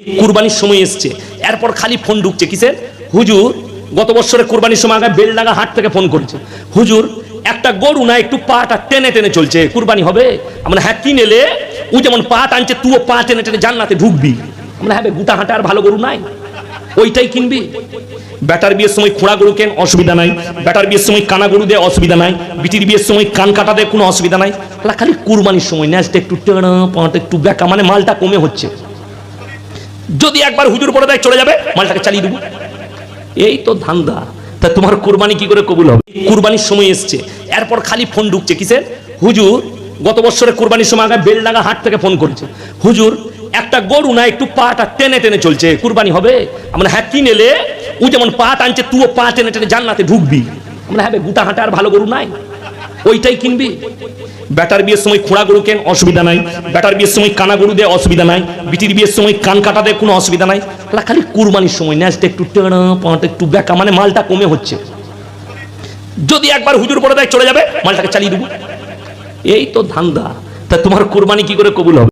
কুরবানির সময় এসছে, এরপর খালি ফোন ঢুকছে কিসের? হুজুর গত বছরে কুরবানির সময় আগে বেলডাঙ্গা হাট থেকে ফোন করেছে, হুজুর একটা গরু না একটু পাটা টেনে টেনে চলছে, কুরবানি হবে? আমরা হ্যাঁ কি নেলে? ও যেমন পা টানছে তুইও পা টেনে টেনে জান্নাতে ঢুকবি। আমরা হ্যাঁ গোটা হাঁটা আর ভালো গরু নাই, ওইটাই কিনবি। বেটার বিয়ের সময় খোঁড়া গরু কেন, অসুবিধা নাই। বেটার বিয়ের সময় কানা গরু দে, অসুবিধা নাই। বিটির বিয়ের সময় কান কাটা দে, কোনো অসুবিধা নাই। খালি কুরবানির সময় ন্যাচটা একটু টেনা পাটা একটু বেকা, মানে মালটা কমে হচ্ছে। যদি একবার হুজুর পড়ে দেয় চলে যাবে, মালটাকে চালিয়ে দেবো, এই তো ধান্দা। তা তোমার কুরবানি কি করে কবুল হবে? কুরবানির সময় এসছে, এরপর খালি ফোন ঢুকছে কিসের? হুজুর গত বছরে কুরবানির সময় আগে বেলডাঙ্গা হাট থেকে ফোন করেছে, হুজুর একটা গরু না একটু পাটা টেনে টেনে চলছে, কুরবানি হবে? আমরা হ্যাঁ কি নেলে? ও যেমন পা টানছে তুইও পা টেনে টেনে জান্নাতে ঢুকবি। আমরা হ্যাঁ গোটা হাঁটা আর ভালো গরু নাই, ওইটাই কিনবি। বেটার বিয়ের সময় খোঁড়া গরু কেন, অসুবিধা নাই। বেটার বিয়ের সময় কানা গরু দে, অসুবিধা নাই। বিটির বিয়ের সময় কান কাটা দে, কোনো অসুবিধা নাই। খালি কুরবানির সময় ন্যাচটা একটু টেনা পাটা একটু বেকা, মানে মালটা কমে হচ্ছে। যদি একবার হুজুর পড়ে দেয় চলে যাবে, মালটাকে চালিয়ে দেবো, এই তো ধান্দা। তা তোমার কুরবানি কি করে কবুল হবে?